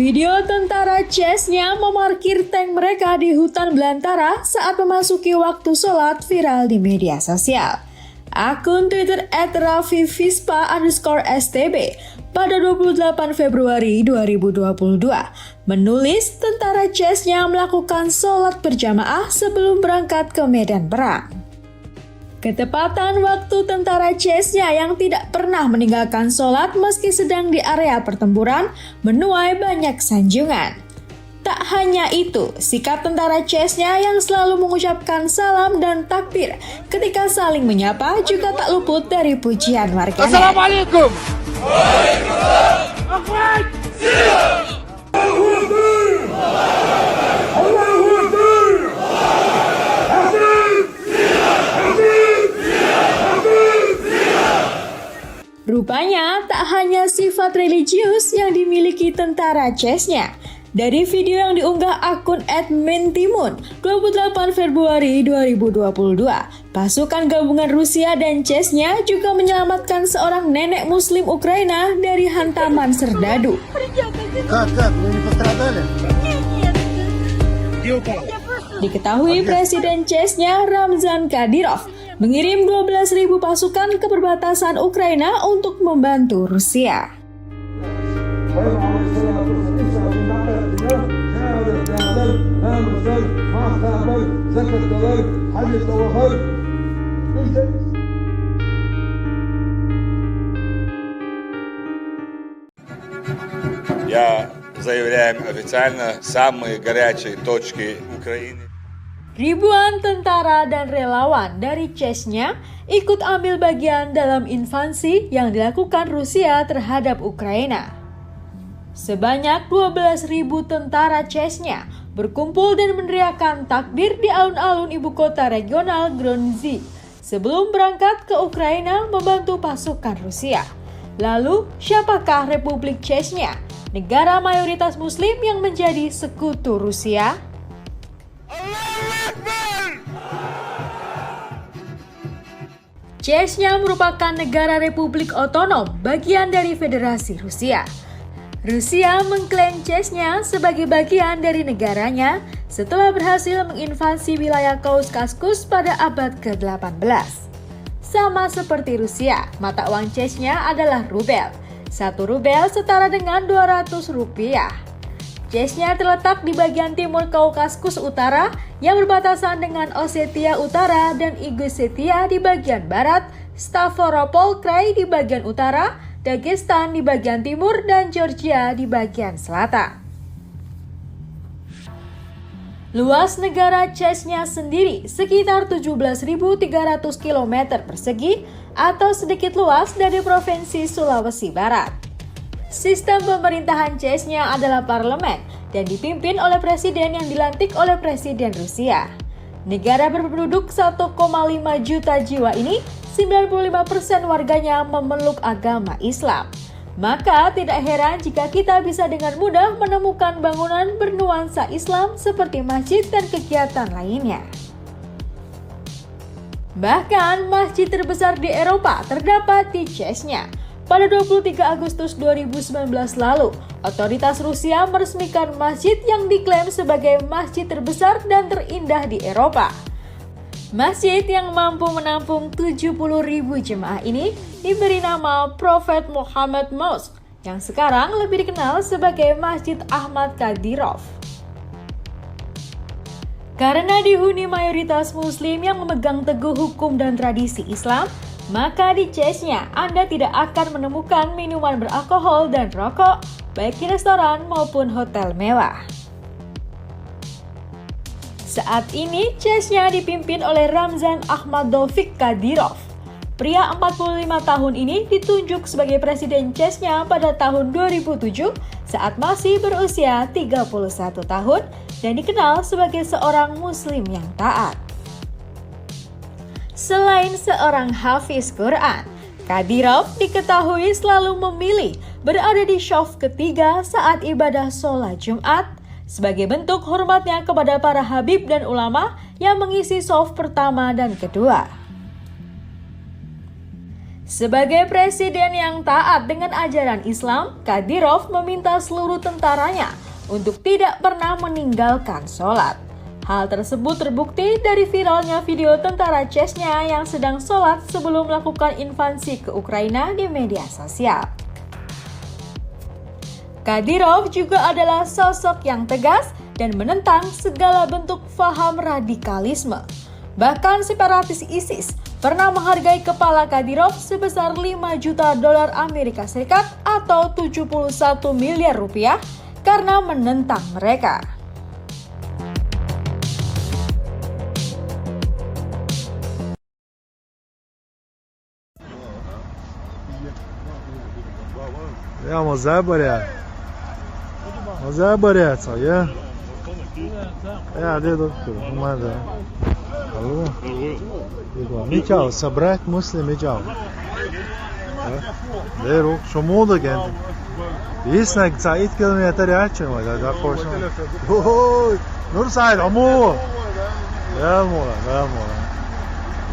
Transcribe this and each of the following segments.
Video tentara Chechnya memarkir tank mereka di hutan belantara saat memasuki waktu sholat viral di media sosial. Akun Twitter @rafivispa_stb pada 28 Februari 2022 menulis tentara Chechnya melakukan sholat berjamaah sebelum berangkat ke medan perang. Ketepatan waktu tentara Chechnya yang tidak pernah meninggalkan sholat meski sedang di area pertempuran menuai banyak sanjungan. Tak hanya itu, sikap tentara Chechnya yang selalu mengucapkan salam dan takbir ketika saling menyapa juga tak luput dari pujian warganet. Assalamualaikum. Rupanya tak hanya sifat religius yang dimiliki tentara Chechnya. Dari video yang diunggah akun @mentimun 28 Februari 2022, pasukan gabungan Rusia dan Chechnya juga menyelamatkan seorang nenek muslim Ukraina dari hantaman serdadu. Diketahui Presiden Chechnya Ramzan Kadyrov mengirim 12.000 pasukan ke perbatasan Ukraina untuk membantu Rusia. Я заявляем официально самые горячие точки Украины. Ribuan tentara dan relawan dari Chechnya ikut ambil bagian dalam invasi yang dilakukan Rusia terhadap Ukraina. Sebanyak 12.000 tentara Chechnya berkumpul dan meneriakkan takbir di alun-alun ibu kota regional Grozny sebelum berangkat ke Ukraina membantu pasukan Rusia. Lalu, siapakah Republik Chechnya, negara mayoritas Muslim yang menjadi sekutu Rusia? Chechnya merupakan negara republik otonom bagian dari Federasi Rusia. Rusia mengklaim Chechnya sebagai bagian dari negaranya setelah berhasil menginvasi wilayah Kaukasus pada abad ke-18. Sama seperti Rusia, mata uang Chechnya adalah rubel. 1 rubel setara dengan 200 rupiah. Chechnya terletak di bagian timur Kaukasus Utara yang berbatasan dengan Osetia Utara dan Ingushetia di bagian barat, Stavropol Krai di bagian utara, Dagestan di bagian timur, dan Georgia di bagian selatan. Luas negara Chechnya sendiri sekitar 17.300 km persegi atau sedikit luas dari Provinsi Sulawesi Barat. Sistem pemerintahan Chechnya adalah parlemen dan dipimpin oleh presiden yang dilantik oleh presiden Rusia. Negara berpenduduk 1,5 juta jiwa ini, 95% warganya memeluk agama Islam. Maka tidak heran jika kita bisa dengan mudah menemukan bangunan bernuansa Islam seperti masjid dan kegiatan lainnya. Bahkan masjid terbesar di Eropa terdapat di Chechnya. Pada 23 Agustus 2019 lalu, otoritas Rusia meresmikan masjid yang diklaim sebagai masjid terbesar dan terindah di Eropa. Masjid yang mampu menampung 70.000 jemaah ini diberi nama Prophet Muhammad Mosque, yang sekarang lebih dikenal sebagai Masjid Ahmad Kadyrov. Karena dihuni mayoritas Muslim yang memegang teguh hukum dan tradisi Islam, maka di Chechnya Anda tidak akan menemukan minuman beralkohol dan rokok, baik di restoran maupun hotel mewah. Saat ini Chechnya dipimpin oleh Ramzan Akhmadovich Kadyrov. Pria 45 tahun ini ditunjuk sebagai presiden Chechnya pada tahun 2007 saat masih berusia 31 tahun dan dikenal sebagai seorang Muslim yang taat. Selain seorang hafiz Quran, Kadyrov diketahui selalu memilih berada di shaf ketiga saat ibadah sholat Jumat sebagai bentuk hormatnya kepada para habib dan ulama yang mengisi shaf pertama dan kedua. Sebagai presiden yang taat dengan ajaran Islam, Kadyrov meminta seluruh tentaranya untuk tidak pernah meninggalkan sholat. Hal tersebut terbukti dari viralnya video tentara Chechnya yang sedang sholat sebelum melakukan invasi ke Ukraina di media sosial. Kadyrov juga adalah sosok yang tegas dan menentang segala bentuk faham radikalisme. Bahkan separatis ISIS pernah menghargai kepala Kadyrov sebesar 5 juta dolar Amerika Serikat atau 71 miliar rupiah karena menentang mereka. Ja, mozar băreat. Mozar băreat sau e? Ja, de doctor, numai da. Алло. Мичау, собрать мысли мичау. Дерок, шумо да генди. Иснак цаид километр ячен ва да коршон. Ой, нур сайд амо. Да мола.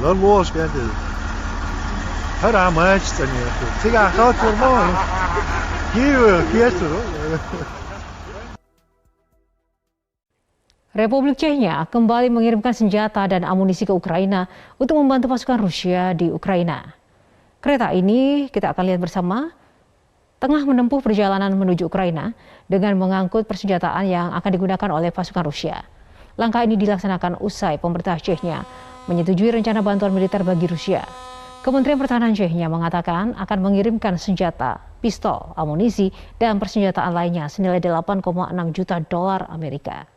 Лол вош генди. Хар амач тани. Сега хат турмо. Киесу. Republik Chechnya kembali mengirimkan senjata dan amunisi ke Ukraina untuk membantu pasukan Rusia di Ukraina. Kereta ini kita akan lihat bersama tengah menempuh perjalanan menuju Ukraina dengan mengangkut persenjataan yang akan digunakan oleh pasukan Rusia. Langkah ini dilaksanakan usai pemerintah Chechnya menyetujui rencana bantuan militer bagi Rusia. Kementerian Pertahanan Chechnya mengatakan akan mengirimkan senjata, pistol, amunisi, dan persenjataan lainnya senilai 8,6 juta dolar Amerika.